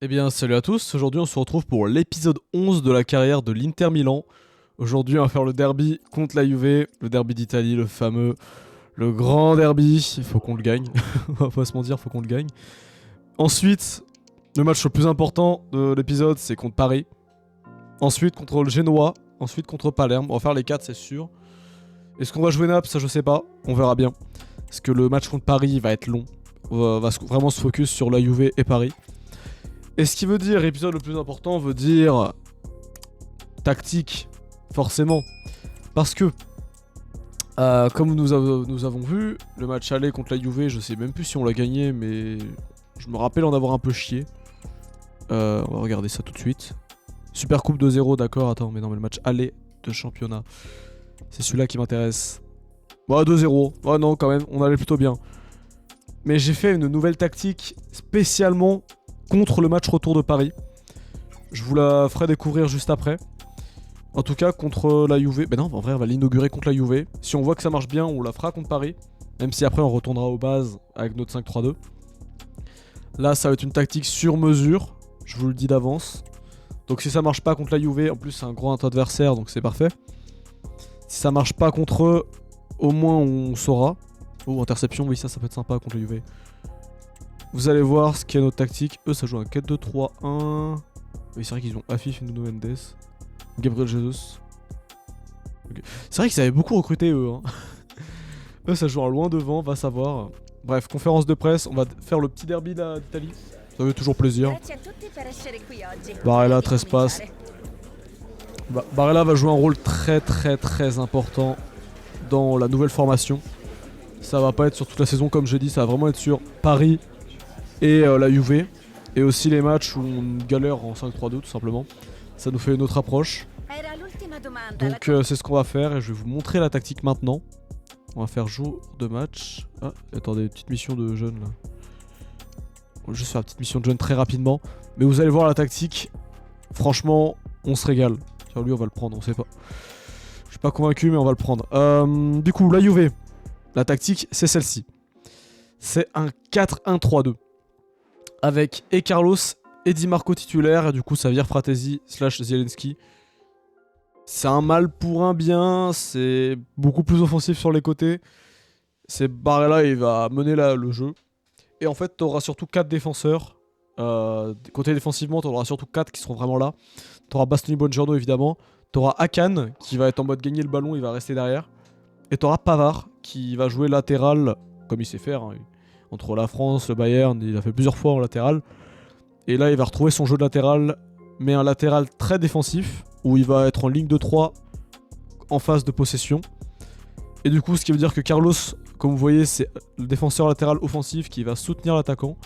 Eh bien, salut à tous, aujourd'hui on se retrouve pour l'épisode 11 de la carrière de l'Inter Milan. Aujourd'hui on va faire le derby contre la Juve, le derby d'Italie, le fameux, le grand derby. Il faut qu'on le gagne, on va pas se mentir, faut qu'on le gagne. Ensuite, le match le plus important de l'épisode c'est contre Paris. Ensuite contre le Genoa, ensuite contre Palerme, on va faire les 4 c'est sûr. Est-ce qu'on va jouer Naples? Ça je sais pas, on verra bien. Parce que le match contre Paris va être long, on va vraiment se focus sur la Juve et Paris. Et ce qui veut dire, épisode le plus important, veut dire tactique, forcément. Parce que, comme nous avons vu, le match aller contre la Juve, je sais même plus si on l'a gagné, mais je me rappelle en avoir un peu chié. On va regarder ça tout de suite. Super Coupe 2-0, d'accord, attends, mais non, mais le match aller de championnat, c'est celui-là qui m'intéresse. Bon, 2-0, oh non, quand même, on allait plutôt bien. Mais j'ai fait une nouvelle tactique spécialement contre le match retour de Paris. Je vous la ferai découvrir juste après. En tout cas, contre la Juve. Ben non, en vrai, on va l'inaugurer contre la Juve. Si on voit que ça marche bien, on la fera contre Paris. Même si après, on retournera aux bases avec notre 5-3-2. Là, ça va être une tactique sur mesure. Je vous le dis d'avance. Donc si ça marche pas contre la Juve, en plus, c'est un grand adversaire, donc c'est parfait. Si ça marche pas contre eux, au moins on saura. Oh, interception, oui, ça peut être sympa contre la Juve. Vous allez voir ce qu'est notre tactique. Eux, ça joue un 4-2-3-1. Oui, c'est vrai qu'ils ont Afif et Nuno Mendes. Gabriel Jesus. Okay. C'est vrai qu'ils avaient beaucoup recruté, eux. Hein. Eux, ça joue un loin devant, va savoir. Bref, conférence de presse. On va faire le petit derby d'Italie. Ça fait toujours plaisir. Barella, 13 passes. Barella va jouer un rôle très important dans la nouvelle formation. Ça va pas être sur toute la saison, comme j'ai dit. Ça va vraiment être sur Paris et la Juve, et aussi les matchs où on galère en 5-3-2 tout simplement. Ça nous fait une autre approche. Donc c'est ce qu'on va faire et je vais vous montrer la tactique maintenant. On va faire jour de match. Ah, attendez, petite mission de jeune là. On va juste faire une petite mission de jeune très rapidement. Mais vous allez voir la tactique. Franchement, on se régale. Tiens, lui on va le prendre, on sait pas. Je suis pas convaincu mais on va le prendre. Du coup, la Juve, la tactique c'est celle-ci. C'est un 4-1-3-2. Avec et Carlos et Di Marco titulaire, et du coup ça vire Fratesi / Zielinski. C'est un mal pour un bien, c'est beaucoup plus offensif sur les côtés. C'est Barella, il va mener le jeu. Et en fait, t'auras surtout 4 défenseurs. Côté défensivement, t'auras surtout 4 qui seront vraiment là. T'auras Bastoni Buongiorno évidemment. T'auras Akan qui va être en mode gagner le ballon, il va rester derrière. Et t'auras Pavard qui va jouer latéral comme il sait faire. Hein. Entre la France, le Bayern, il a fait plusieurs fois en latéral. Et là, il va retrouver son jeu de latéral, mais un latéral très défensif, où il va être en ligne de 3 en phase de possession. Et du coup, ce qui veut dire que Carlos, comme vous voyez, c'est le défenseur latéral offensif qui va soutenir l'attaquant.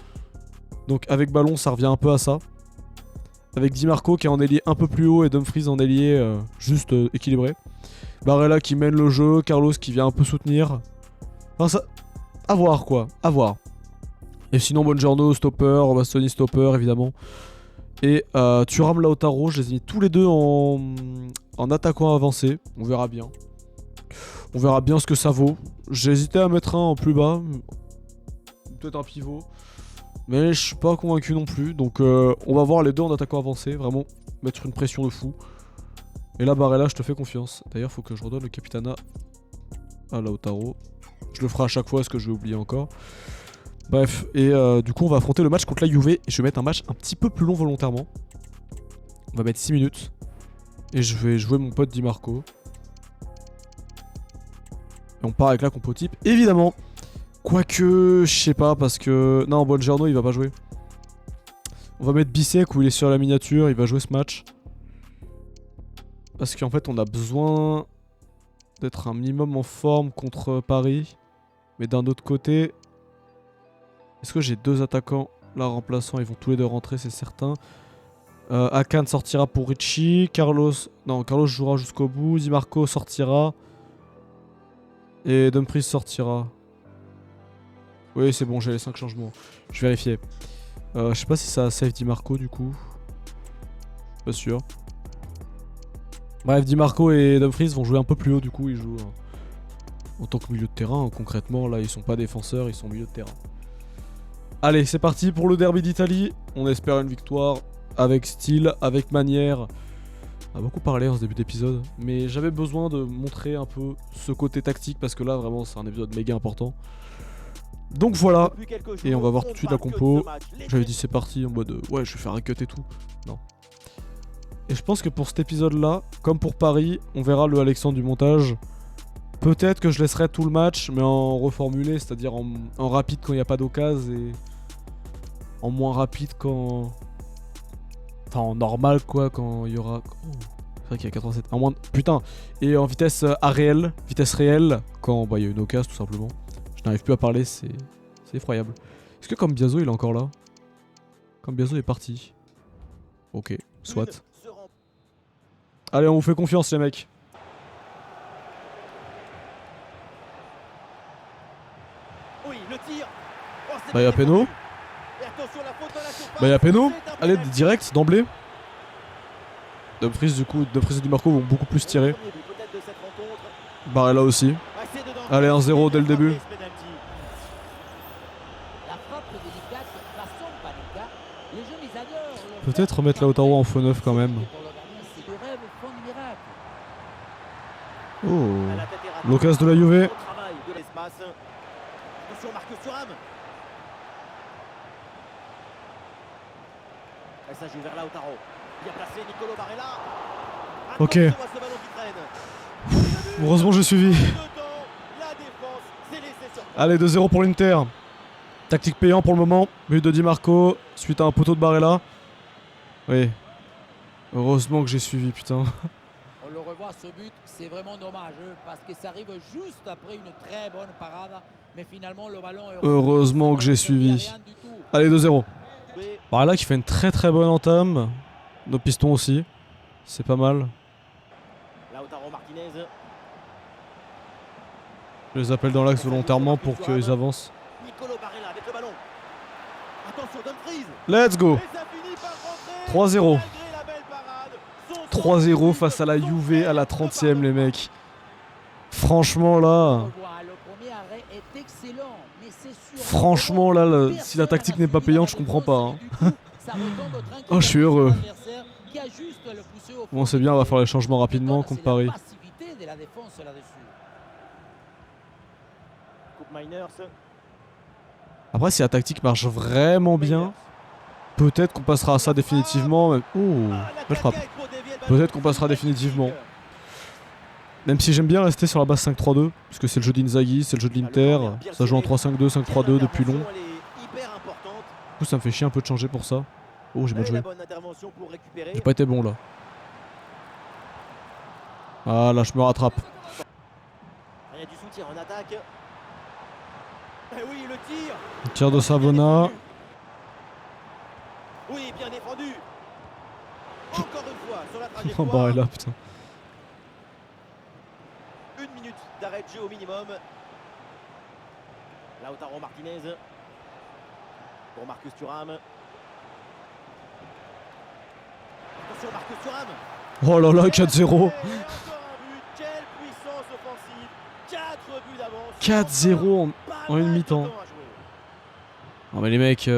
Donc avec ballon, ça revient un peu à ça. Avec Di Marco qui est en ailier un peu plus haut et Dumfries en ailier juste équilibré. Barella qui mène le jeu, Carlos qui vient un peu soutenir. Enfin, ça... À voir quoi, à voir. Et sinon Buongiorno, stopper, Bastoni stopper évidemment. Et Thuram, Lautaro, je les ai mis tous les deux en attaquant avancé. On verra bien. On verra bien ce que ça vaut. J'ai hésité à mettre un en plus bas. Peut-être un pivot. Mais je suis pas convaincu non plus. Donc on va voir les deux en attaquant avancé. Vraiment mettre une pression de fou. Et là Barella, je te fais confiance. D'ailleurs faut que je redonne le capitana à Lautaro. Je le ferai à chaque fois, est-ce que je vais oublier encore. Bref, et du coup on va affronter le match contre la Juve. Et je vais mettre un match un petit peu plus long volontairement. On va mettre 6 minutes. Et je vais jouer mon pote Di Marco. Et on part avec la compo type, évidemment. Quoique, je sais pas, parce que... Non, Buongiorno il va pas jouer. On va mettre Bissek où il est sur la miniature, il va jouer ce match. Parce qu'en fait on a besoin d'être un minimum en forme contre Paris. Mais d'un autre côté... Est-ce que j'ai deux attaquants là remplaçants? Ils vont tous les deux rentrer, c'est certain. Akan sortira pour Ricci. Carlos jouera jusqu'au bout. Di Marco sortira. Et Dumfries sortira. Oui, c'est bon, j'ai les 5 changements. Je vais vérifier. Je sais pas si ça save Di Marco du coup. Pas sûr. Bref, Di Marco et Dumfries vont jouer un peu plus haut du coup. Ils jouent en tant que milieu de terrain. Concrètement, là, ils sont pas défenseurs, ils sont milieu de terrain. Allez, c'est parti pour le derby d'Italie. On espère une victoire avec style, avec manière. On a beaucoup parlé en ce début d'épisode, mais j'avais besoin de montrer un peu ce côté tactique parce que là vraiment c'est un épisode méga important. Donc voilà, et on va voir tout de suite la compo. J'avais dit c'est parti en mode ouais je vais faire un cut et tout. Non. Et je pense que pour cet épisode là, comme pour Paris, on verra le Alexandre du montage. Peut-être que je laisserai tout le match, mais en reformulé, c'est-à-dire en rapide quand il n'y a pas d'occasion et en moins rapide quand... Enfin en normal quoi, quand il y aura... Oh, c'est vrai qu'il y a 87. En moins... Putain. Et en vitesse réelle, vitesse réelle, quand bah, il y a une occasion tout simplement. Je n'arrive plus à parler, c'est effroyable. Est-ce que Cambiaso il est encore là? Cambiaso est parti. Ok, soit. Allez, on vous fait confiance les mecs. Bah y'a péno. Bah y'a péno. Allez direct d'emblée. Dumfries du coup, Dumfries et Di Marco vont beaucoup plus tirer. Barella aussi. Allez 1-0 dès le début. Peut-être remettre Lautaro en faux neuf quand même. Oh, l'occasion de la Juve. Ok. Heureusement j'ai suivi. Allez 2-0 pour l'Inter. Tactique payant pour le moment. But de Di Marco suite à un poteau de Barella. Oui. Heureusement que j'ai suivi putain. On le revoit ce but, c'est vraiment dommage parce que ça arrive juste après une très bonne parade. Mais finalement le ballon est... Heureusement que j'ai suivi. Allez 2-0. Barella qui fait une très très bonne entame. Nos pistons aussi. C'est pas mal. Je les appelle dans l'axe volontairement pour qu'ils avancent. Let's go. 3-0. 3-0 face à la Juve à la 30e les mecs. Franchement là... Franchement là, si la tactique n'est pas payante, je comprends pas. Hein. Oh, je suis heureux. Bon, c'est bien, on va faire les changements rapidement contre Paris. Après, si la tactique marche vraiment bien, peut-être qu'on passera à ça définitivement. Oh, belle frappe. Peut-être qu'on passera définitivement. Même si j'aime bien rester sur la base 5-3-2, puisque c'est le jeu d'Inzaghi, c'est le jeu de l'Inter. Ça joue en 3-5-2, 5-3-2 depuis long. Du coup, ça me fait chier un peu de changer pour ça. Oh, j'ai mal joué. J'ai pas été bon là. Ah là, je me rattrape. Le tir de Savona. Oui, bien défendu. Encore une fois sur la Oh, trajectoire. Barella, putain. Une minute d'arrêt de jeu au minimum. Lautaro Martinez. Pour Marcus Thuram. Attention Marcus Thuram. Oh là là, 4-0. Encore un but. Quelle puissance offensive. 4 buts d'avance. 4-0 en une mi-temps. Non mais les mecs,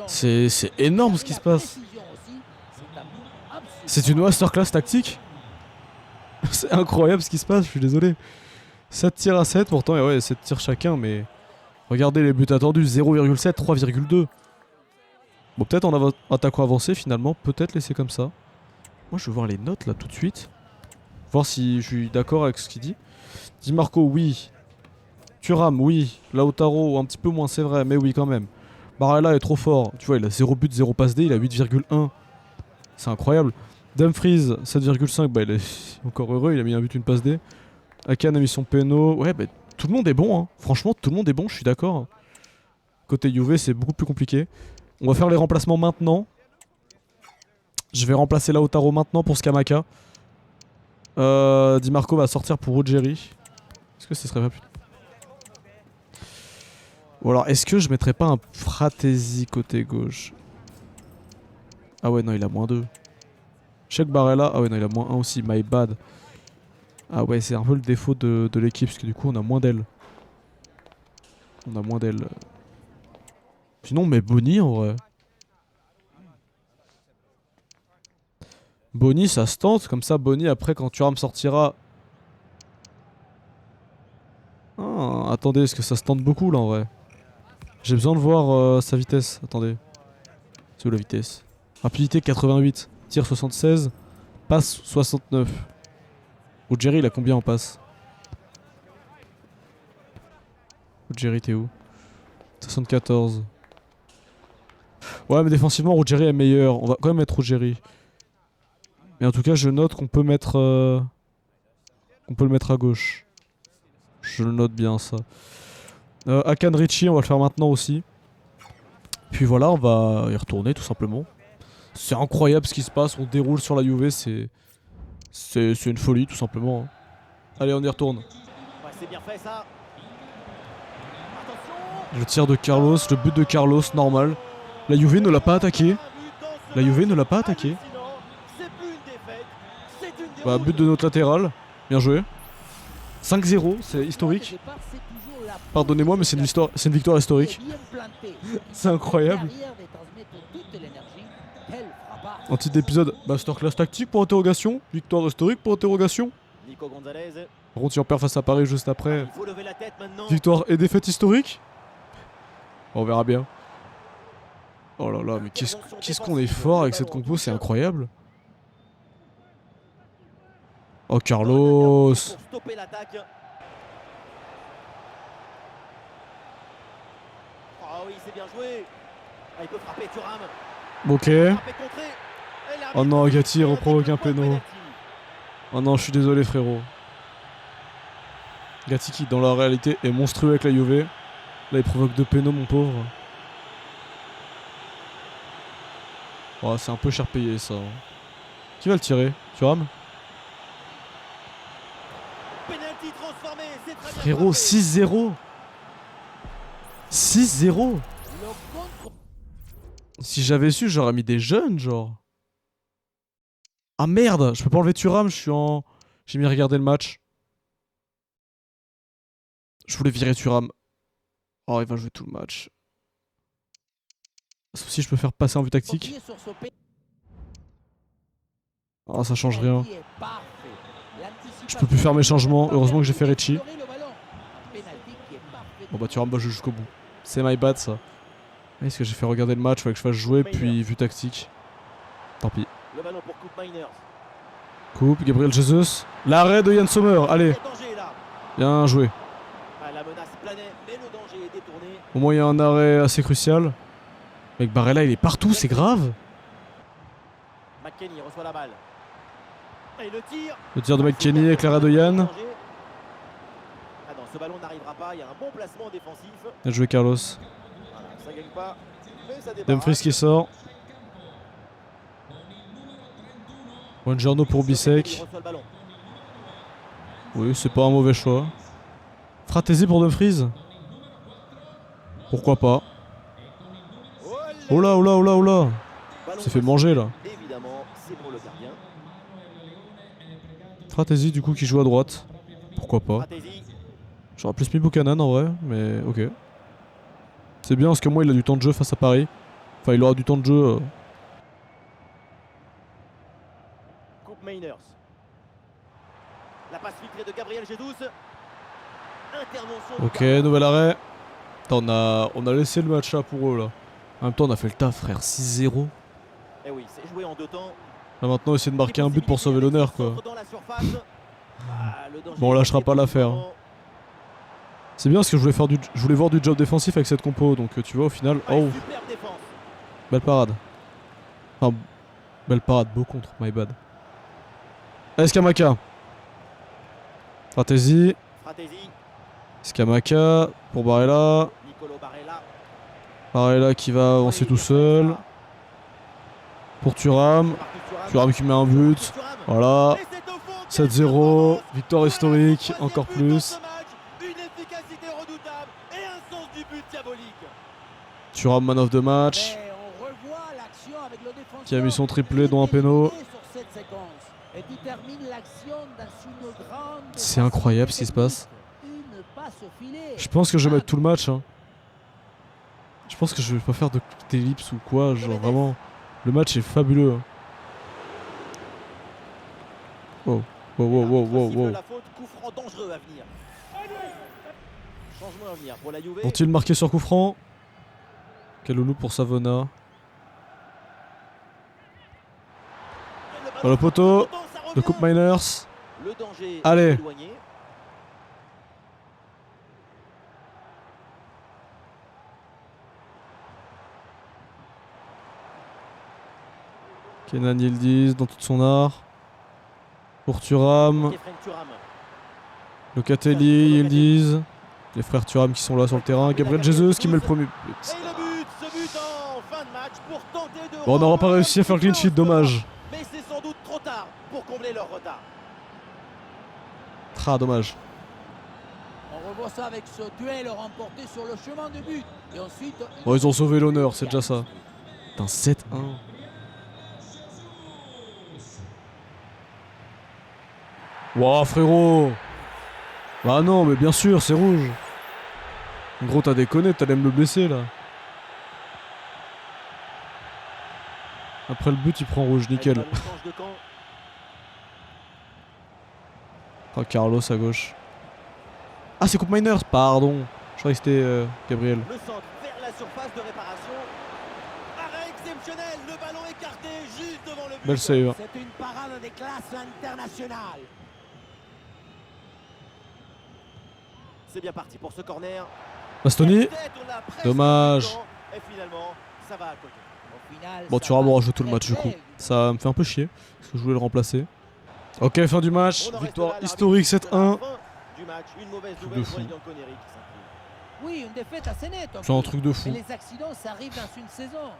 c'est énorme ce qui se passe. C'est une masterclass tactique. C'est incroyable ce qui se passe, je suis désolé. 7 tirs à 7 pourtant, et ouais 7 tirs chacun, mais... Regardez les buts attendus, 0,7, 3,2. Bon peut-être en attaquant avancé finalement, peut-être laisser comme ça. Moi je veux voir les notes là tout de suite. Voir si je suis d'accord avec ce qu'il dit. Di Marco, oui. Thuram, oui. Lautaro, un petit peu moins, c'est vrai, mais oui quand même. Barella est trop fort. Tu vois, il a 0 but, 0 passe D, il a 8,1. C'est incroyable. Dumfries, 7,5. Bah, il est encore heureux, il a mis un but, une passe D. Akan a mis son péno. Ouais, bah, tout le monde est bon. Hein. Franchement, tout le monde est bon, je suis d'accord. Côté Juve, c'est beaucoup plus compliqué. On va faire les remplacements maintenant. Je vais remplacer Lautaro maintenant pour Scamacca. Di Marco va sortir pour Ruggeri. Est-ce que ce serait pas plus... Ou alors, est-ce que je mettrais pas un Fratesi côté gauche? Ah ouais, non, il a -2. Check Barella. Ah ouais, non, il a -1 aussi. My bad. Ah ouais, c'est un peu le défaut de l'équipe, parce que du coup, on a moins d'ailes. On a moins d'ailes. Sinon, mais Boni en vrai. Boni, ça se tente. Comme ça, Boni, après, quand Thuram sortira. Ah, attendez, est-ce que ça se tente beaucoup là en vrai? J'ai besoin de voir sa vitesse. Attendez. C'est où la vitesse? Rapidité 88. Tir 76. Passe 69. Jerry, il a combien en passe? Jerry, t'es où? 74. Ouais, mais défensivement, Ruggieri est meilleur. On va quand même mettre Ruggieri. Mais en tout cas, je note qu'on peut mettre... qu'on peut le mettre à gauche. Je le note bien, ça. Akan Richie, on va le faire maintenant aussi. Puis voilà, on va y retourner, tout simplement. C'est incroyable ce qui se passe. On déroule sur la Juve, c'est une folie, tout simplement. Hein. Allez, on y retourne. Ouais, c'est bien fait ça. Attention. Le tir de Carlos, le but de Carlos, normal. La Juve ne l'a pas attaqué. La Juve ne l'a pas attaqué. C'est plus une défaite, c'est une Bah, but de notre latéral. Bien joué. 5-0, c'est historique. Pardonnez-moi, mais c'est une victoire historique. C'est incroyable. En titre d'épisode, masterclass tactique pour interrogation. Victoire historique pour interrogation. Nico Gonzalez. Par contre, si on perd face à Paris juste après, Il faut lever la tête maintenant. victoire et défaite historique. On verra bien. Oh là là, mais qu'est-ce qu'on est fort avec cette compo, c'est incroyable. Oh Carlos. Pour stopper l'attaque. Ah oui, c'est bien joué. Ah, il peut frapper Thuram. Ok. Frapper contré. Et l'arbitre Oh non, Gatti siffle reprovoque un point de péno. pénalty. Oh non, je suis désolé frérot. Gatti qui dans la réalité est monstrueux avec la Juve. Là il provoque 2 pénaux mon pauvre. Oh c'est un peu cher payé ça. Qui va le tirer? Thuram? Penalty transformé, c'est très bien Frérot, frappé. 6-0. 6-0. Si j'avais su, j'aurais mis des jeunes, genre. Ah merde, je peux pas enlever Thuram, je suis en... J'ai mis à regarder le match. Je voulais virer Thuram. Oh, il va jouer tout le match. Sauf si je peux faire passer en vue tactique. Oh, ça change rien. Je peux plus faire mes changements. Heureusement que j'ai fait Ricci. Bon bah Thuram va jouer jusqu'au bout. C'est my bad ça. Est-ce que j'ai fait regarder le match? Fallait que je fasse jouer puis vue tactique. Tant pis. Le ballon pour Coupe Miners. Coupe, Gabriel Jesus. L'arrêt de Yann Sommer. Allez, Le danger est là. bien joué. Ah, la menace planait, mais le danger est détourné. Au moins il y a un arrêt assez crucial. Mec, Barella il est partout, c'est grave. McKennie reçoit la balle. Et le tir. Le tir de McKennie avec l'arrêt de Yann. Ah non, ce ballon n'arrivera pas. Il y a un bon placement défensif. Bien joué Carlos. Voilà, ça gagne pas. Mais ça débarrasse. Dumfries qui sort. Buongiorno pour Bissek. Il reçoit le ballon. Oui, c'est pas un mauvais choix. Fratesi pour Dumfries. Pourquoi pas. Oh là, oh là, oh là, oh là. Ballon C'est fait manger là. évidemment, c'est pour le gardien. Fratesi du coup qui joue à droite. Pourquoi pas. Fratesi. J'aurais plus mis Buchanan en vrai, mais ok. C'est bien parce que moi il a du temps de jeu face à Paris. Enfin il aura du temps de jeu. Coupe Miners. La passe filtrée de Gabriel Jesus. Intervention. de Ok, Carlos. nouvel arrêt. Attends, on a laissé le match là pour eux là. En même temps on a fait le taf frère, 6-0. Eh oui, c'est joué en 2 temps. Là maintenant essayer de marquer un but pour sauver l'honneur quoi. Dans la surface. Ah, le danger Bon on lâchera pas l'affaire. C'est bien parce que je voulais voir du job défensif avec cette compo, donc tu vois au final, Ouais, oh, superbe défense. belle parade. Enfin, belle parade, beau contre, my bad. Escamacca. Fratesi, Fratesi. Escamacca pour Barella. Nicolo Barella. Barella qui va avancer tout seul. Pour Thuram. Thuram qui met un but. Voilà. 7-0, victoire historique, encore plus. Une efficacité redoutable et un sens du but diabolique. Thuram man of the match. Qui a mis son triplé dont un péno. C'est incroyable ce qui se passe. Je pense que je vais mettre tout le match. Hein. Je pense que je vais pas faire d'ellipse ou quoi. Genre vraiment, le match est fabuleux. Hein. Wow. Wow. La faute, coup franc dangereux à venir. Changement à venir pour la Juve. Vont-ils marquer sur coup franc? Quel loulou pour Savona. Dans le poteau de Coupe Miners. Le danger allez. Éloigné. Kenan Yildiz dans tout son art. Pour Thuram. Locatelli, Yildiz. Les frères Thuram qui sont là sur le terrain. Gabriel Jesus qui met le premier but. Et le but, ce but en fin de match pour tenter de... Bon, on n'aura pas réussi à faire le clean sheet, dommage. Mais c'est sans doute trop tard pour combler leur retard. Dommage. On revoit ça avec ce duel remporté sur le chemin de but. Et ensuite... Bon, ils ont sauvé l'honneur, c'est déjà ça. Putain, 7-1. Wouah, frérot. Bah non, mais bien sûr, c'est rouge. Gros, t'as déconné, t'allais me le blesser là. Après le but, il prend rouge, nickel. Oh, Carlos à gauche. Ah, c'est Coupe Miners, pardon. Je croyais que c'était Gabriel. Le centre vers la surface de réparation. Arrêt exceptionnel, le ballon écarté juste devant le but. Belle save. C'est une parade des classes internationales. C'est bien parti pour ce corner. Bastoni. Dommage. Et finalement, ça va à côté. Bon, tu vas jouer tout le match du coup. Ça me fait un peu chier parce que je voulais le remplacer. Ok, fin du match. Victoire historique 7-1. Truc de fou. Oui, une défaite assez nette. C'est un truc de fou. Mais les accidents, ça arrive dans une saison.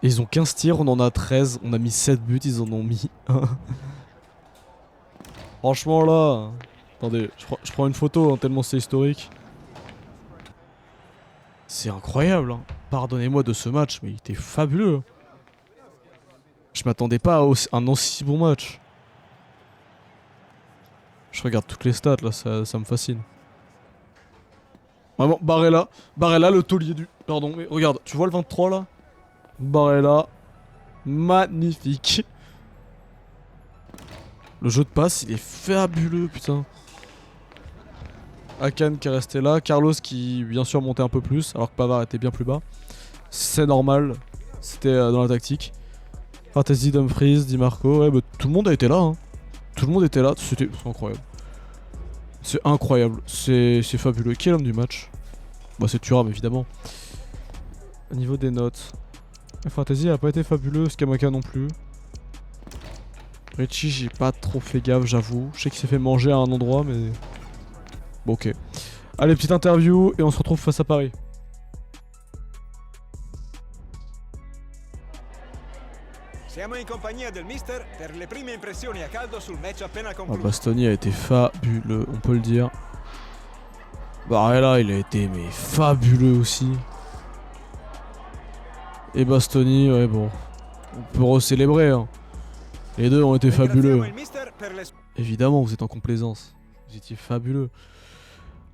Ils ont 15 tirs, on en a 13. On a mis 7 buts, ils en ont mis 1. Franchement là. Attendez, je prends une photo hein, tellement c'est historique. C'est incroyable. Hein. Pardonnez-moi de ce match, mais il était fabuleux. Je m'attendais pas à un aussi bon match. Je regarde toutes les stats là, ça me fascine. Vraiment, Barella, le taulier du... Pardon, mais regarde, tu vois le 23 là? Barella, magnifique. Le jeu de passe, il est fabuleux, putain. Akan qui est resté là, Carlos qui bien sûr montait un peu plus, alors que Pavard était bien plus bas. C'est normal, c'était dans la tactique. Fantasy, Dumfries, Di Marco, ouais, bah, tout le monde a été là. Hein. Tout le monde était là, c'était incroyable. C'est incroyable, c'est fabuleux. Qui est l'homme du match? Bah c'est Thuram évidemment. Au niveau des notes, Fantasy a pas été fabuleux, Skamaka non plus. Richie j'ai pas trop fait gaffe j'avoue. Je sais qu'il s'est fait manger à un endroit mais... Bon ok. Allez petite interview et on se retrouve face à Paris. Bastoni a été fabuleux, on peut le dire. Barella il a été mais fabuleux aussi. Et Bastoni, ouais bon, on peut recélébrer hein. Les deux ont été fabuleux. Évidemment vous êtes en complaisance, vous étiez fabuleux.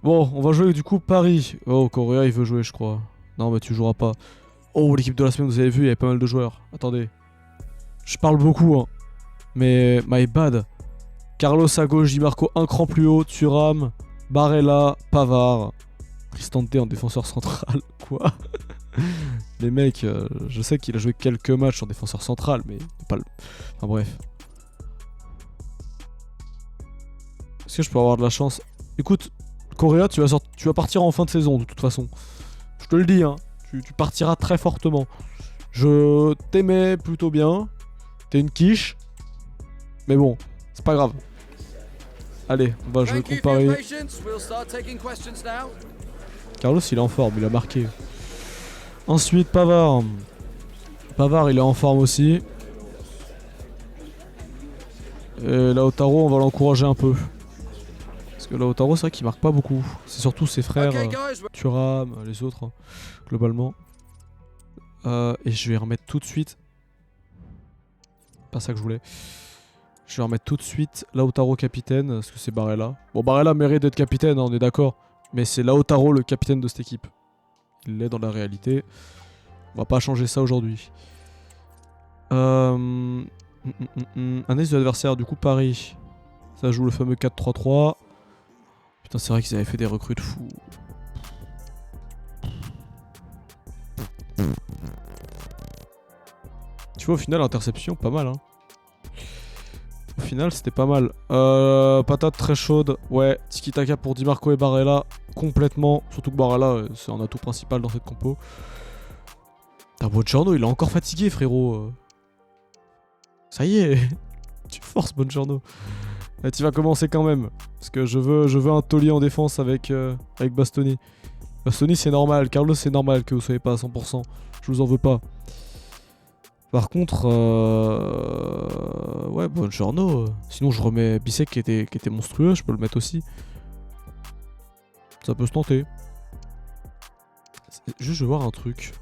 Bon on va jouer du coup Paris. Oh Correa il veut jouer je crois. Non mais tu joueras pas. Oh l'équipe de la semaine vous avez vu il y avait pas mal de joueurs. Attendez. Je parle beaucoup hein. Mais my bad. Carlos à gauche, Di Marco un cran plus haut, Thuram, Barella, Pavard, Cristante en défenseur central. Quoi? Les mecs, je sais qu'il a joué quelques matchs en défenseur central, mais pas le... Enfin bref. Est-ce que je peux avoir de la chance? Écoute, Correa, tu vas partir en fin de saison de toute façon. Je te le dis, hein. Tu partiras très fortement. Je t'aimais plutôt bien. T'es une quiche. Mais bon, c'est pas grave. Allez, on va jouer contre Paris. Carlos, il est en forme, il a marqué. Ensuite, Pavard. Pavard, il est en forme aussi. Et Lautaro, on va l'encourager un peu. Parce que Lautaro, c'est vrai qu'il marque pas beaucoup. C'est surtout ses frères, Thuram, les autres, hein, globalement. Et je vais remettre tout de suite. Pas ça que je voulais. Je vais remettre tout de suite Lautaro capitaine, parce que c'est Barella. Bon, Barella mérite d'être capitaine, hein, on est d'accord. Mais c'est Lautaro le capitaine de cette équipe. Il l'est dans la réalité. On va pas changer ça aujourd'hui. Un ace de l'adversaire, du coup Paris. Ça joue le fameux 4-3-3. Putain, c'est vrai qu'ils avaient fait des recrues de fou. Tu vois, au final, interception, pas mal. Hein. Au final, c'était pas mal. Patate très chaude. Ouais, tiki-taka pour Di Marco et Barella. Complètement. Surtout que Barella, c'est un atout principal dans cette compo. Buongiorno, il est encore fatigué, frérot. Ça y est. Tu forces, Buongiorno. Tu vas commencer quand même. Parce que je veux un taulier en défense avec Bastoni. Bastoni, c'est normal. Carlos, c'est normal que vous soyez pas à 100%. Je vous en veux pas. Par contre, ouais, Buongiorno. Sinon, je remets Bissek qui était monstrueux. Je peux le mettre aussi. Ça peut se tenter. Juste, je veux voir un truc.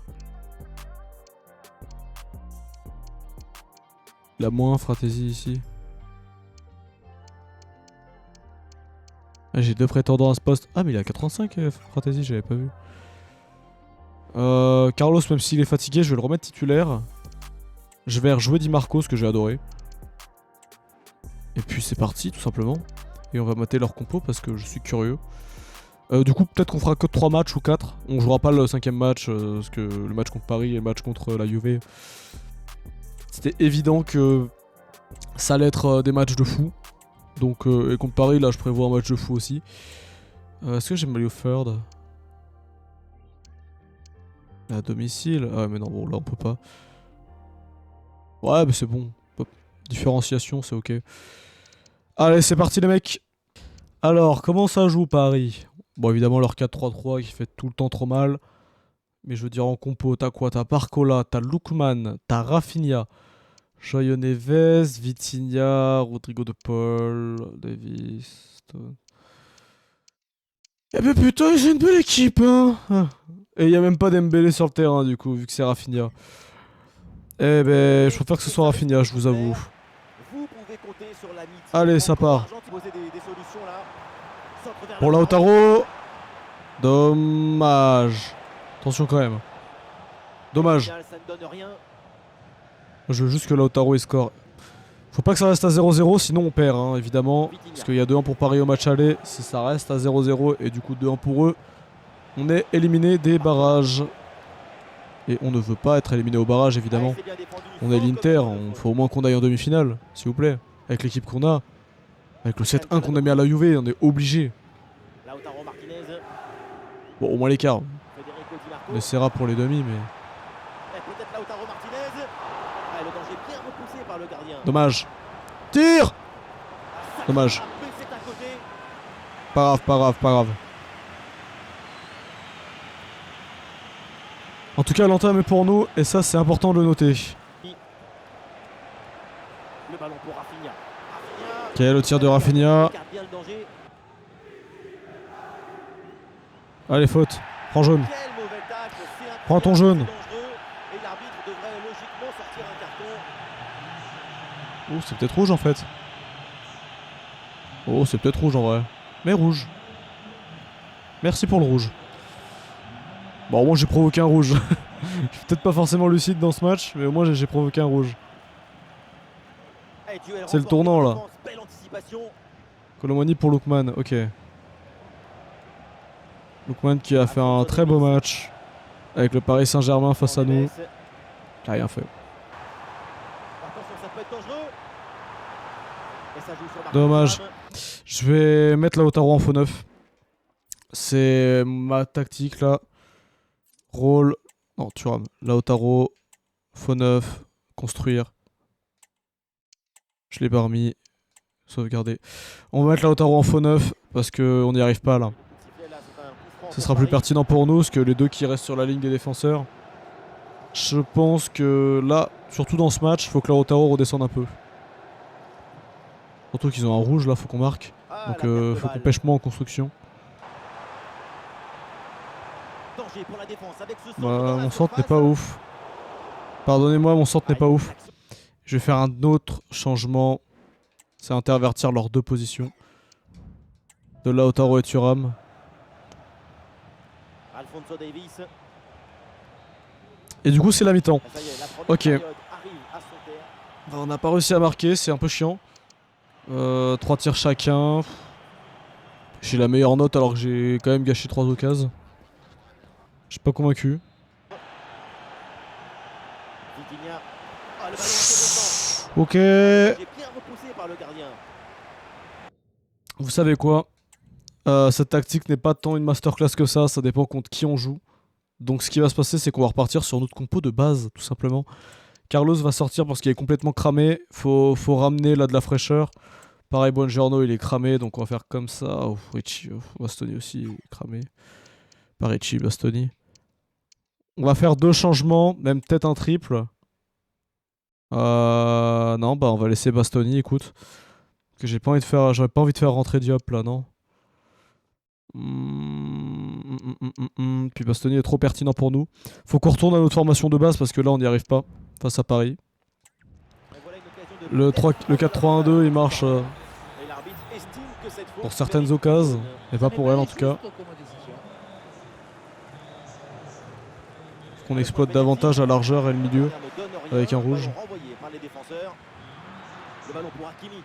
Il a moins Fratesi ici. Ah, j'ai deux prétendants à ce poste. Ah, mais il a 85 Fratesi, j'avais pas vu. Carlos, même s'il est fatigué, je vais le remettre titulaire. Je vais rejouer Di Marco, ce que j'ai adoré. Et puis c'est parti, tout simplement. Et on va mater leur compo parce que je suis curieux. Du coup, peut-être qu'on fera que 3 matchs ou 4. On jouera pas le 5ème match, parce que le match contre Paris et le match contre la Juve, c'était évident que ça allait être des matchs de fou. Donc, et contre Paris, là, je prévois un match de fou aussi. Est-ce que j'ai Mario Third à domicile? Ah ouais, mais non, bon, là, on peut pas. Ouais, mais c'est bon. Différenciation, c'est ok. Allez, c'est parti, les mecs. Alors, comment ça joue Paris? Bon, évidemment, leur 4-3-3 qui fait tout le temps trop mal. Mais je veux dire, en compo, t'as quoi? T'as Barcola, t'as Lookman, t'as Rafinha, João Neves, Vitinha, Rodrigo de Paul, Davis. Eh ben putain, j'ai une belle équipe, hein. Et il y a même pas Dembélé sur le terrain, du coup, vu que c'est Rafinha. Eh ben, je préfère que ce soit Rafinha, je vous avoue. Allez, ça part. Pour Lautaro. Dommage. Attention quand même. Dommage. Je veux juste que Lautaro il score. Faut pas que ça reste à 0-0, sinon on perd, hein, évidemment. Parce qu'il y a 2-1 pour Paris au match aller. Si ça reste à 0-0 et du coup 2-1 pour eux, on est éliminé des barrages. Et on ne veut pas être éliminé au barrage, évidemment. On est l'Inter, il faut au moins qu'on aille en demi-finale, s'il vous plaît. Avec l'équipe qu'on a. Avec le 7-1 qu'on a mis à la Juve, on est obligé. Bon, au moins l'écart. On essaiera pour les demi, mais... Dommage. Tire. Dommage. Pas grave, pas grave, pas grave. En tout cas, l'entame est pour nous, et ça, c'est important de le noter. Ok, le tir de Rafinha. Allez, faute. Prends jaune. Prends ton jaune. Oh, c'est peut-être rouge en fait. Oh, c'est peut-être rouge en vrai. Mais rouge. Merci pour le rouge. Bon, au moins j'ai provoqué un rouge. Je suis peut-être pas forcément lucide dans ce match, mais au moins j'ai provoqué un rouge. C'est le tournant là. Colomani pour Lookman, ok. Lookman qui a fait un très beau match avec le Paris Saint-Germain face à nous. Il a rien fait. Dommage. Je vais mettre Lautaro en faux neuf. C'est ma tactique là. Rôle. Non, Thuram. Lautaro. Faux neuf. Construire. Je l'ai pas remis. Sauvegarder. On va mettre Lautaro en faux neuf parce qu'on n'y arrive pas là. Ce sera plus pertinent pour nous parce que les deux qui restent sur la ligne des défenseurs. Je pense que là, surtout dans ce match, il faut que Lautaro redescende un peu. Surtout qu'ils ont un rouge là, faut qu'on marque. Donc faut qu'on pêche moins en construction. Bah, mon centre n'est pas ouf. Pardonnez-moi, mon centre n'est pas ouf. Je vais faire un autre changement. C'est intervertir leurs deux positions. De Lautaro et Thuram. Alphonso Davies. Et du coup c'est la mi-temps. Ça y est, la première Ok. période arrive à son terme. On n'a pas réussi à marquer, c'est un peu chiant. 3 tirs chacun. J'ai la meilleure note alors que j'ai quand même gâché 3 occasions. Je suis pas convaincu. Vitinha. Ah, le ballon intéressant. Ok. Il est bien repoussé par le gardien. Vous savez quoi? Cette tactique n'est pas tant une masterclass que ça dépend contre qui on joue. Donc ce qui va se passer c'est qu'on va repartir sur notre compo de base tout simplement. Carlos va sortir parce qu'il est complètement cramé. Faut ramener là de la fraîcheur. Pareil, Buongiorno il est cramé donc on va faire comme ça. Oh, Ricci, Bastoni aussi est cramé. Pas Ricci, Bastoni. On va faire 2 changements, même peut-être un triple. Non, bah on va laisser Bastoni, écoute. Que j'ai pas envie de faire, j'aurais pas envie de faire rentrer Diop là, non. Puis Bastoni est trop pertinent pour nous. Faut qu'on retourne à notre formation de base parce que là on n'y arrive pas face à Paris. Le 4-3-1-2 il marche Et l'arbitre estime que cette faute pour certaines mérite occasions, une- mais pas pour elle en tout cas. Faut qu'on exploite davantage la largeur et le milieu. Ne donne rien, avec un le rouge. ballon renvoyé par les défenseurs. Le ballon pour Hakimi.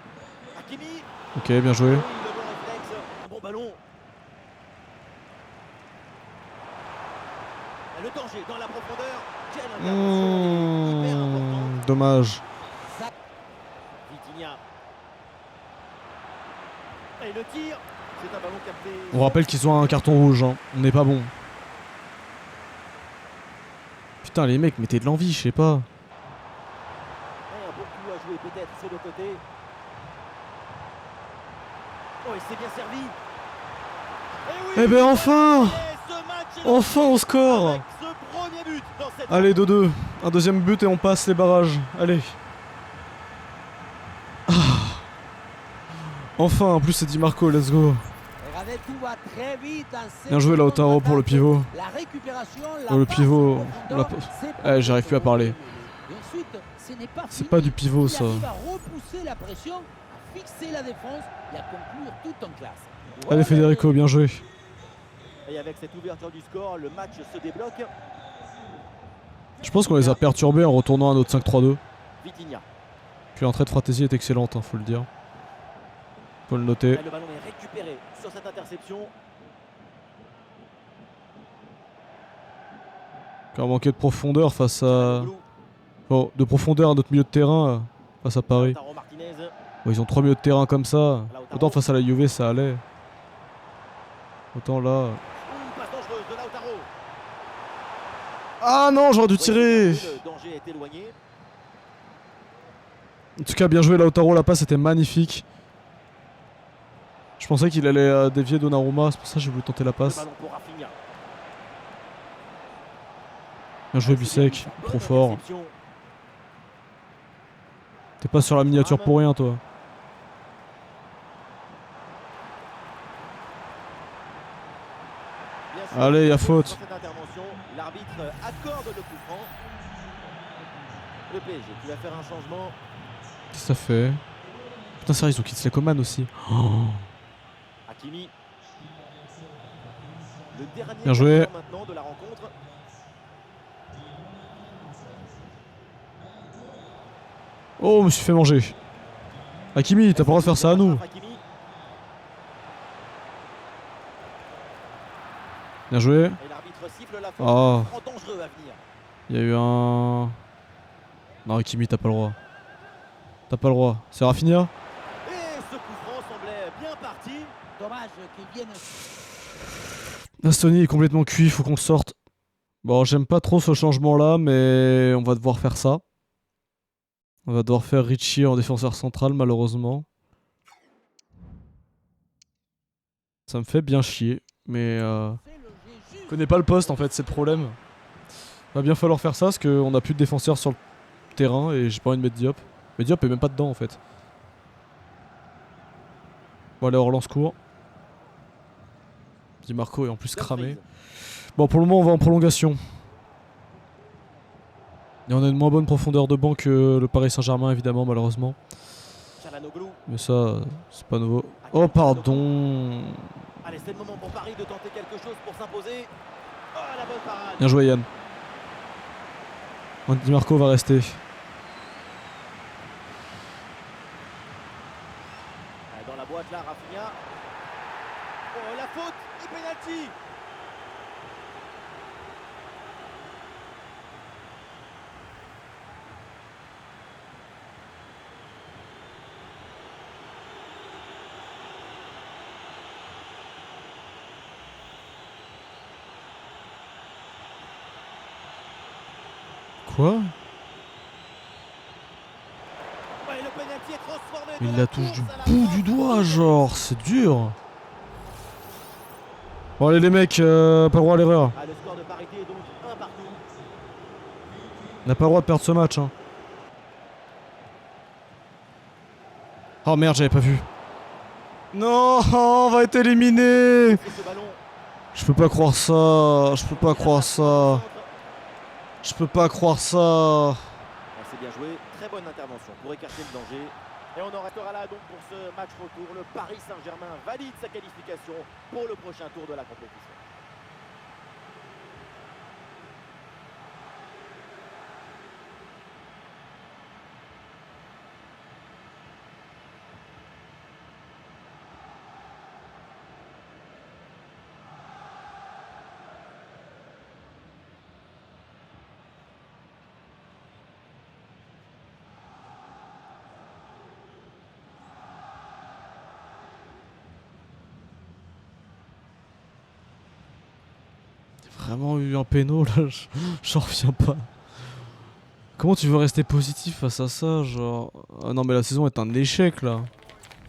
Hakimi. Ok, bien joué. Oui, le bon réflexe. Un bon ballon. Le danger dans la profondeur. Quelle intervention. Elle est hyper importante. Dommage. Vitinha. Et le tir. C'est un ballon capté. On rappelle qu'ils ont un carton rouge, hein. On n'est pas bon. Putain les mecs, mettez de l'envie, je sais pas. Un bon coup à jouer peut-être sur le côté. Oh, il s'est bien servi. Et oui, Eh ben enfin. et ce match est Enfin on score. avec ce premier but dans cette Allez 2-2. Un deuxième but et on passe les barrages. Allez. Ah. Enfin, en plus c'est Di Marco, let's go. Regardez, tout va très vite dans cette Bien joué Lautaro pour le pivot. La récupération, Oh, le passe pivot, en on l'a profondeur, pas- c'est Eh, j'arrive plus à parler. Et ensuite, ce n'est pas C'est fini. pas du pivot, Il ça. arrive à repousser la pression, à fixer la défense et à conclure tout en classe. Allez Federico, bien joué. Et avec cette ouverture du score, le match se débloque. Je pense qu'on les a perturbés en retournant à notre 5-3-2. Vitinha. Puis l'entrée de Fratesi est excellente, hein, faut le dire. Faut le noter. Et le ballon est récupéré sur cette interception. Qui a manqué de profondeur face à... Blue. Bon, de profondeur à notre milieu de terrain face à Paris. Lautaro Martinez. Bon, ils ont 3 milieux de terrain comme ça. Autant face à la Juve ça allait. Autant là... Une passe dangereuse de Lautaro. Ah non, j'aurais dû tirer. Le danger est éloigné. En tout cas, bien joué Lautaro, la passe était magnifique. Je pensais qu'il allait dévier Donnarumma, c'est pour ça que j'ai voulu tenter la Le passe. ballon pour Rafinha. Bien joué Bissek, Bonne trop fort. interception. T'es pas sur la miniature pour rien toi. Bien sûr, Allez, y a faute. dans cette intervention, l'arbitre accorde le coup franc. Le PSG qui va faire un changement. Qu'est-ce que ça fait? Putain, sérieux, ils ont quitté Coman aussi. Oh. Hakimi. Le dernier Bien joué. moment maintenant de la rencontre. Oh, je me suis fait manger. Hakimi, t'as pas le droit de faire ça à nous. Hakimi. Bien joué. Et l'arbitre siffle la fin. Oh, Coup franc dangereux à venir. il y a eu un... Non, Hakimi, t'as pas le droit. T'as pas le droit. C'est Rafinha? Et ce coup franc semblait bien parti. Dommage qu'il vienne. Bastoni est complètement cuit, faut qu'on le sorte. Bon, j'aime pas trop ce changement là, mais on va devoir faire ça. On va devoir faire Ricci en défenseur central, malheureusement. Ça me fait bien chier, mais je connais pas le poste en fait, c'est le problème. Va bien falloir faire ça parce qu'on a plus de défenseurs sur le terrain et j'ai pas envie de mettre Diop. Mais Diop est même pas dedans en fait. Bon, allez, on relance court. Di Marco est en plus cramé. Bon, pour le moment, on va en prolongation. Et on a une moins bonne profondeur de banc que le Paris Saint-Germain, évidemment, malheureusement. Çalhanoğlu. Mais ça, c'est pas nouveau. Oh, pardon. Allez, c'est le moment pour Paris de tenter quelque chose pour s'imposer. Oh, la bonne parade. Bien joué Yann. Di Marco va rester. Dans la boîte là, Rafinha. Oh, la faute et penalty. Quoi? Ouais, le penalty est transformé. Il de la touche du course à la bout fin. du doigt, genre, c'est dur. Bon allez les mecs, pas le droit à l'erreur. Ah, le score de parité est donc 1 partout. On n'a pas le droit de perdre ce match. Hein. Oh merde, j'avais pas vu. Non, on va être éliminé. Et ce ballon. Je peux pas croire ça. Je peux pas croire ça. Je peux pas croire ça. Ah, c'est bien joué, très bonne intervention pour écarter le danger. Et on en restera là donc pour ce match retour. Le Paris Saint-Germain valide sa qualification pour le prochain tour de la compétition. Vraiment eu un péno là, j'en reviens pas. Comment tu veux rester positif face à ça, genre... Ah non mais la saison est un échec là.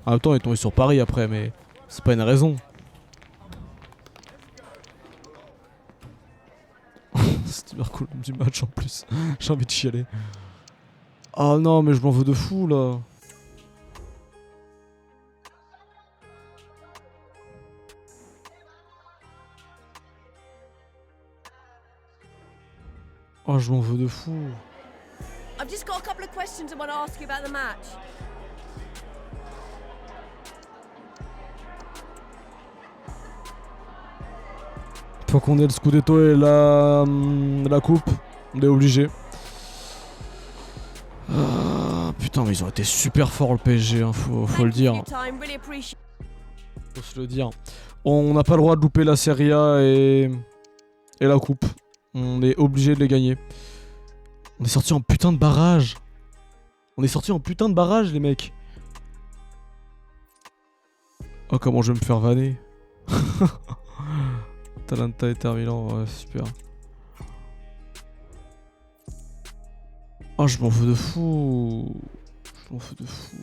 En même temps il est tombé sur Paris après, mais c'est pas une raison. C'est hyper cool du match en plus. J'ai envie de chialer. Ah non mais je m'en veux de fou là. Oh je m'en veux de fou. I've just got a couple of questions I want to ask you about the match. Faut qu'on ait le Scudetto et la coupe. On est obligé. Ah, putain mais ils ont été super forts le PSG, hein, faut le dire. Faut se le dire. On n'a pas le droit de louper la Serie A et la coupe. On est obligé de les gagner. On est sorti en putain de barrage. On est sorti en putain de barrage les mecs. Oh comment je vais me faire vanner. Atalanta et Milan, ouais super. Oh je m'en fous de fou. Je m'en fous de fou.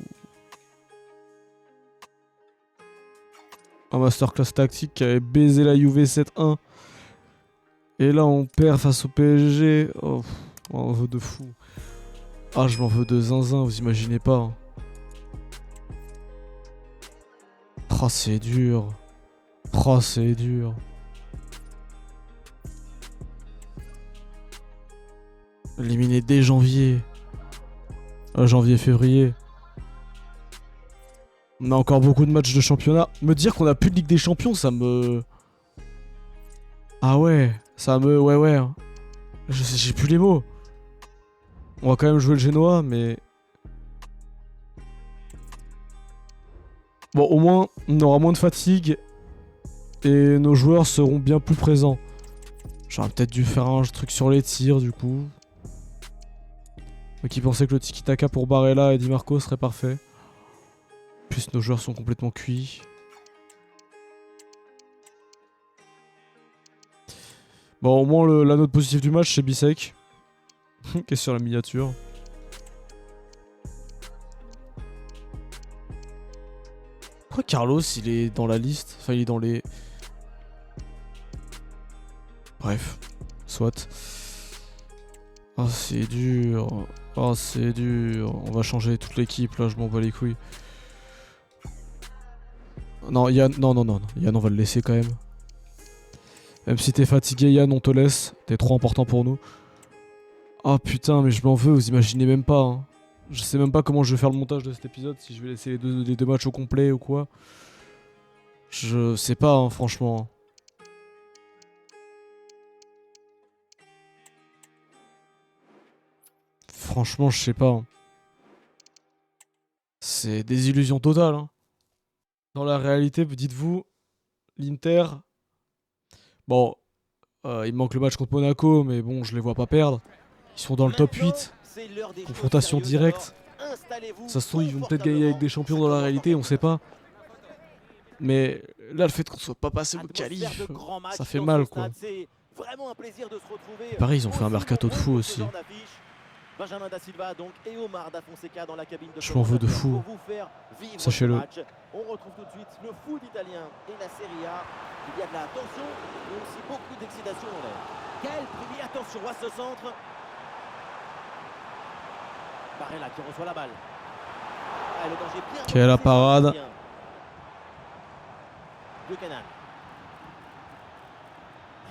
Un masterclass tactique qui avait baisé la Juve 7-1. Et là on perd face au PSG. Oh, je m'en veux de fou. Ah je m'en veux de zinzin, vous imaginez pas. Hein. Oh c'est dur. Oh c'est dur. Éliminé dès janvier. Janvier-février. On a encore beaucoup de matchs de championnat. Me dire qu'on a plus de Ligue des Champions, ça me... Ah ouais, ça me... Ouais. Hein. J'ai plus les mots. On va quand même jouer le Genoa, mais... Bon, au moins, on aura moins de fatigue. Et nos joueurs seront bien plus présents. J'aurais peut-être dû faire un truc sur les tirs, du coup. Qui pensait que le tiki-taka pour Barella et Di Marco serait parfait. Plus nos joueurs sont complètement cuits. Bon, au moins la note positive du match, c'est Bisek. Qui est sur la miniature. Pourquoi Carlos, il est dans la liste? Enfin, il est dans les... Bref, soit. Oh, c'est dur. Oh, c'est dur. On va changer toute l'équipe, là, je m'en bats les couilles. Non, Yann, non. Yann, on va le laisser quand même. Même si t'es fatigué, Yann, on te laisse. T'es trop important pour nous. Oh putain, mais je m'en veux, vous imaginez même pas. Hein. Je sais même pas comment je vais faire le montage de cet épisode, si je vais laisser les deux matchs au complet ou quoi. Je sais pas, hein, franchement. franchement, je sais pas. Hein. C'est des illusions totales. Hein. Dans la réalité, dites-vous, l'Inter... Bon, il manque le match contre Monaco, mais bon, je les vois pas perdre. Ils sont dans le top 8. Confrontation directe. Ça se trouve, ils vont peut-être gagner avec des champions dans la réalité, on sait pas. Mais là, le fait qu'on soit pas passé au qualif, ça fait mal, quoi. Pareil, ils ont fait un mercato de fou aussi. Benjamin Da Silva donc et Omar Da Fonseca dans la cabine de je m'en veux de fou. Sachez-le. On retrouve tout de suite le foot italien et la Serie A. Il y a de la tension, mais aussi beaucoup d'excitation en l'air. Quel prix, attention à ce centre. Barella qui reçoit la balle. Ah, le danger bien. Quelle parade. Buchanan.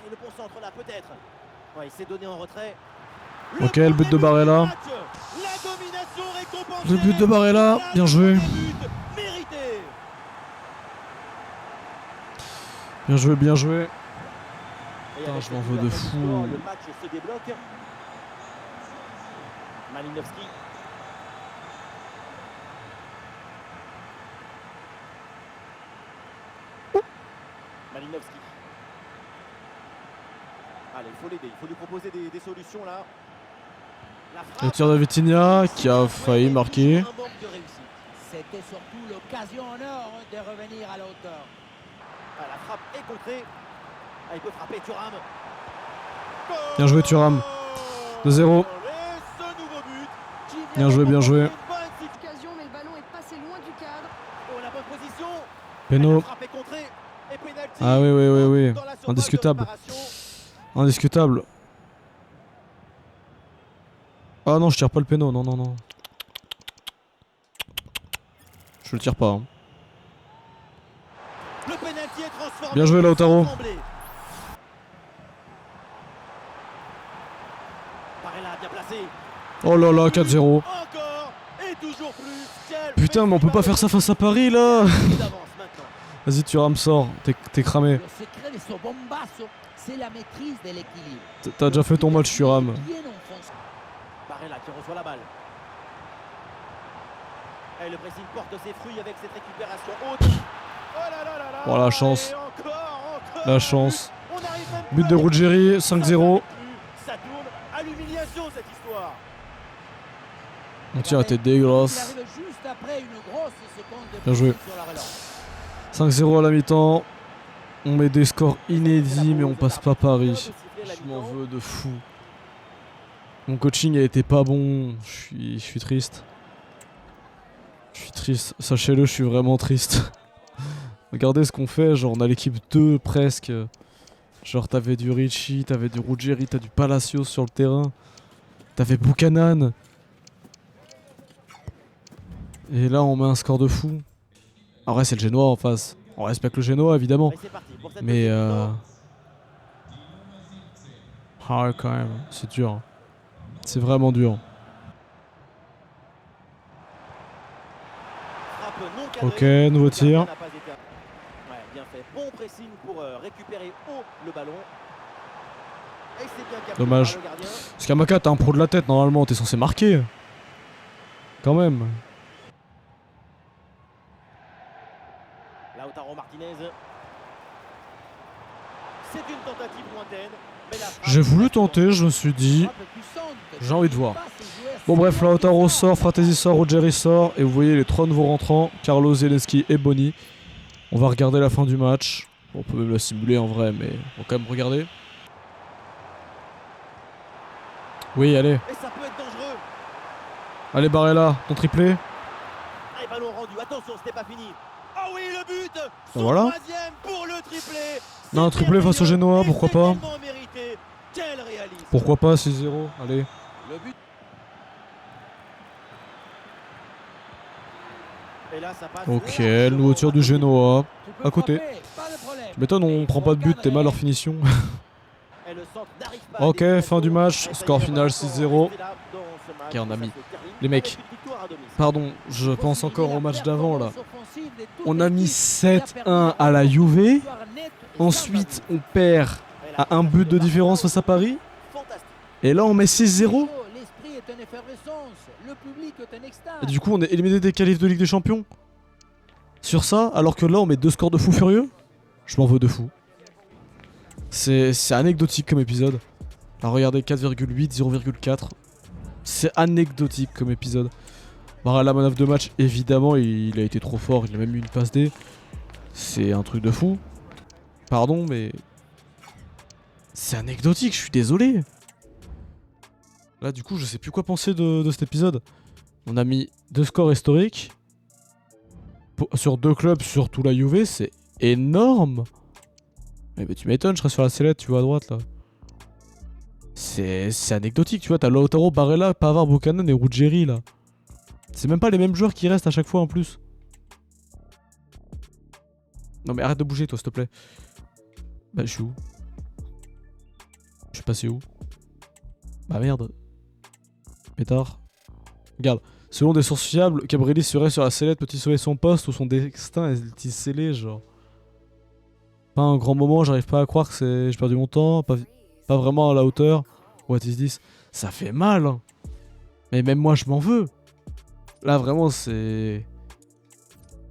Et le bon centre là peut-être. Ouais, il s'est donné en retrait. Ok, le but de Barella. Le but de Barella, bien joué. Bien joué, bien joué. Putain, je m'en veux de fou. Le match se débloque. Malinowski. Malinowski. Allez, il faut l'aider, il faut lui proposer des solutions là. Le tir de Vitinha qui a failli marquer. C'était surtout l'occasion en or de revenir à la hauteur. Ah, la frappe est contrée. Ah, il peut frapper Thuram. Bien joué Thuram. 2-0. Bien joué, bien joué. Occasion, mais le ballon est passé loin du cadre. Oh, la bonne position. Péno. Ah oui, oui, oui, oui. Indiscutable. Indiscutable. Ah non, je tire pas le péno, non, non, non. Je le tire pas. Hein. Bien joué Lautaro. Oh là là, 4-0. Putain, mais on peut pas faire ça face à Paris là. Vas-y, Thuram, sors, t'es cramé. T'as déjà fait ton match, Thuram. Barella qui reçoit la balle. Et le pressing porte ses fruits avec cette récupération haute. Oh là là là là. Oh la chance. Encore. La chance. But de Ruggeri, 5-0. Ça tourne à l'humiliation cette histoire. Mon tir était dégueulasse. Bien joué. 5-0 à la mi-temps. On met des scores inédits mais on passe pas Paris. Je m'en veux de fou. Mon coaching a été pas bon, je suis triste. Je suis triste, sachez-le, je suis vraiment triste. Regardez ce qu'on fait, genre on a l'équipe 2 presque. Genre t'avais du Ricci, t'avais du Ruggeri, t'as du Palacios sur le terrain. T'avais Buchanan. Et là on met un score de fou. En vrai c'est le Génois en face. On respecte le Génois évidemment. Mais ah ouais quand même, c'est dur. C'est vraiment dur. Ok, nouveau tir. Dommage. Scamacca, t'es un pro de la tête, normalement, t'es censé marquer. Quand même. Lautaro Martinez. C'est une tentative lointaine. J'ai voulu tenter, je me suis dit, j'ai envie de voir. Bon bref, Lautaro sort, Fratesi sort, Ruggeri sort, et vous voyez les 3 nouveaux rentrants, Carlos, Zelensky et Boni. On va regarder la fin du match. Bon, on peut même la simuler en vrai, mais on va quand même regarder. Oui, allez. Et ça peut être dangereux. Allez Barella, ton triplé. Et ballon rendu, attention, c'était pas fini. Ah oui, le but. Voilà. Pour le triplé. Non, un triplé face au Génois, pourquoi pas. Pourquoi pas 6-0, allez. Le but. Et là, ça passe. Ok, le nouveau tir du Génois. À côté. Tu m'étonnes, on prend pas de but, t'es mal leur finition. Ok, fin du match, score final 6-0. Ok, on a mis. Les mecs, pardon, je pense encore au match d'avant là. On a mis 7-1 à la Juve. Ensuite, on perd à un but de différence face à Paris. Et là, on met 6-0. est une effervescence, le public est en extase. Et du coup, on est éliminé des qualifs de Ligue des Champions. Sur ça, alors que là, on met 2 scores de fou furieux. Je m'en veux de fou. C'est anecdotique comme épisode. Là, regardez, 4,8, 0,4. C'est anecdotique comme épisode. La manœuvre de match, évidemment, il a été trop fort. Il a même eu une passe D. C'est un truc de fou. Pardon, mais... c'est anecdotique, je suis désolé. Là, du coup, je sais plus quoi penser de cet épisode. On a mis 2 scores historiques. Sur 2 clubs, surtout la Juve, c'est énorme. Mais tu m'étonnes, je serais sur la sellette, tu vois, à droite, là. C'est anecdotique, tu vois. T'as Lautaro, Barella, Pavard, Buchanan et Ruggeri, là. C'est même pas les mêmes joueurs qui restent à chaque fois, en plus. Non, mais arrête de bouger, toi, s'il te plaît. Bah, je suis où? Je suis passé où? Bah, merde. Pétard. Regarde. Selon des sources fiables, Cabrelli serait sur la sellette, peut-il sauver son poste ou son destin est-il scellé, genre? Pas un grand moment, j'arrive pas à croire que j'ai perdu mon temps, pas vraiment à la hauteur. What is this? Ça fait mal, hein. Mais même moi, je m'en veux. Là, vraiment, c'est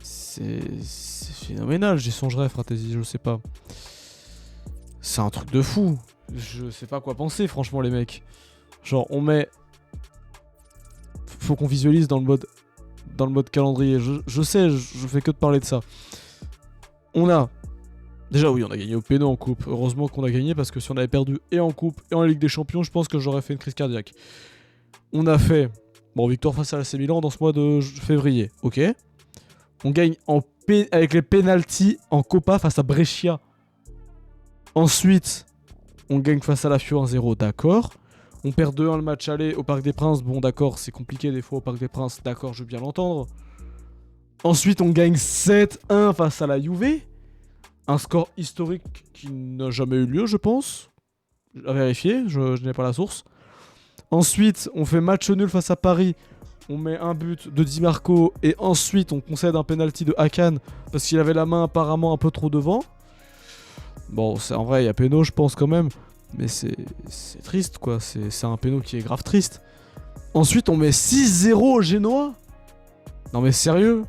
phénoménal, j'y songerais, Fratesi, je sais pas. C'est un truc de fou. Je sais pas quoi penser, franchement, les mecs. Genre, on met... Faut qu'on visualise dans le mode calendrier. Je sais, je fais que de parler de ça. On a... Déjà, oui, on a gagné au péno en coupe. Heureusement qu'on a gagné, parce que si on avait perdu et en coupe et en Ligue des Champions, je pense que j'aurais fait une crise cardiaque. On a fait... Bon, victoire face à l'AC Milan dans ce mois de février. Ok. On gagne avec les pénaltys en Copa face à Brescia. Ensuite, on gagne face à la Fio 1-0, d'accord. On perd 2-1 le match aller au Parc des Princes. Bon, d'accord, c'est compliqué des fois au Parc des Princes. D'accord, je veux bien l'entendre. Ensuite, on gagne 7-1 face à la Juve. Un score historique qui n'a jamais eu lieu, je pense. À vérifier, je n'ai pas la source. Ensuite, on fait match nul face à Paris. On met un but de Di Marco. Et ensuite, on concède un penalty de Hakan parce qu'il avait la main apparemment un peu trop devant. Bon, en vrai, il y a péno, je pense quand même. Mais c'est triste, quoi. C'est un péno qui est grave triste. Ensuite, on met 6-0 au Genoa. Non, mais sérieux?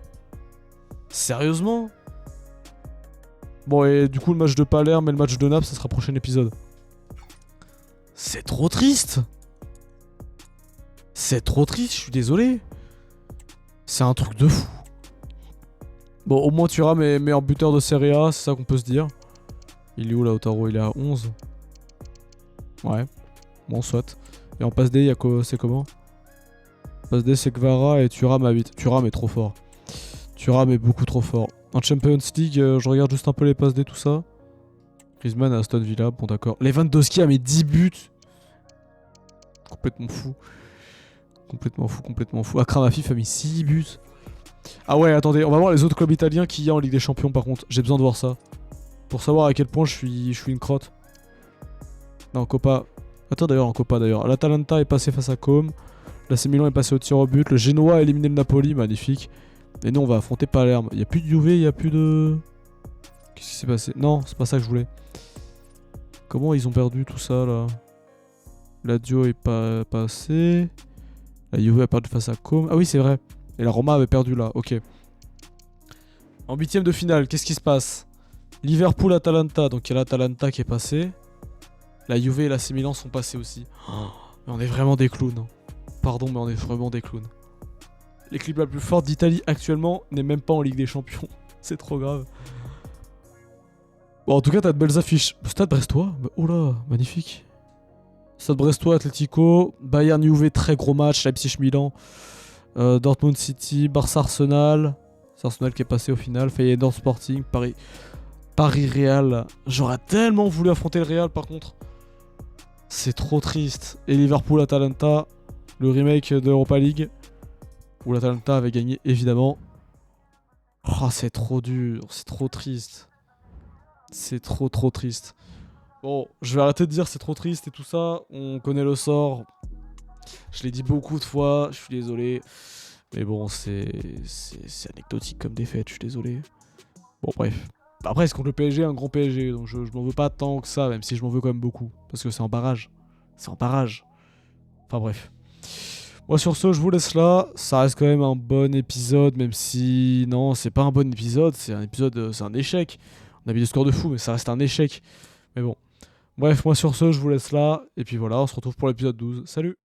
Sérieusement? Bon, et du coup, le match de Palerme et le match de Naples, ça sera prochain épisode. C'est trop triste. C'est trop triste, je suis désolé. C'est un truc de fou. Bon, au moins, Thuram est meilleur buteur de Serie A, c'est ça qu'on peut se dire. Il est où, Lautaro? Il est à 11. Ouais. Bon, soit. Et en passe D, c'est comment? Passe D, c'est Kvara et Thuram à 8. Thuram est trop fort. Thuram est beaucoup trop fort. En Champions League, je regarde juste un peu les passes D, tout ça. Griezmann à Aston Villa, bon d'accord. Lewandowski a mis 10 buts. Complètement fou. Complètement fou. Akram Afif a mis 6 buts. Ah ouais, attendez, on va voir les autres clubs italiens qu'il y a en Ligue des Champions par contre. J'ai besoin de voir ça. Pour savoir à quel point je suis une crotte. Non, Copa. Attends d'ailleurs, en Copa d'ailleurs. L'Atalanta est passé face à Com. L'AC Milan est passé au tir au but. Le Genoa a éliminé le Napoli, magnifique. Et nous on va affronter Palerme. Il n'y a plus de Juve, il n'y a plus de... Qu'est-ce qui s'est passé? Non, c'est pas ça que je voulais. Comment ils ont perdu tout ça là? Lazio est pas passé. La Juve a perdu face à Com. Ah oui, c'est vrai. Et la Roma avait perdu là, ok. En 8ème de finale, qu'est-ce qui se passe? Liverpool-Atalanta, donc il y a l'Atalanta qui est passé. La Juve et l'AC Milan sont passés aussi. Oh, mais on est vraiment des clowns. Hein. Pardon, mais on est vraiment des clowns. L'équipe la plus forte d'Italie actuellement n'est même pas en Ligue des Champions. C'est trop grave. Bon, en tout cas, t'as de belles affiches. Stade Brestois. Oh là, magnifique. Stade Brestois, Atlético. Bayern Juve, très gros match. Leipzig Milan. Dortmund City. Barça Arsenal. C'est Arsenal qui est passé au final. Feyenoord Sporting. Paris Real. J'aurais tellement voulu affronter le Real par contre. C'est trop triste. Et Liverpool Atalanta. Le remake de Europa League. Où l'Atalanta avait gagné évidemment. Oh, c'est trop dur. C'est trop triste. C'est trop triste. Bon, je vais arrêter de dire c'est trop triste et tout ça. On connaît le sort. Je l'ai dit beaucoup de fois. Je suis désolé. Mais bon, c'est anecdotique comme défaite. Je suis désolé. Bon, bref. Après, c'est contre le PSG, un grand PSG. Donc je m'en veux pas tant que ça. Même si je m'en veux quand même beaucoup. Parce que c'est en barrage. C'est en barrage. Enfin bref. Moi sur ce, je vous laisse là. Ça reste quand même un bon épisode, même si non, c'est pas un bon épisode, c'est un épisode, c'est un échec. On a mis des scores de fou, mais ça reste un échec. Mais bon. Bref, moi sur ce, je vous laisse là. Et puis voilà, on se retrouve pour l'épisode 12. Salut!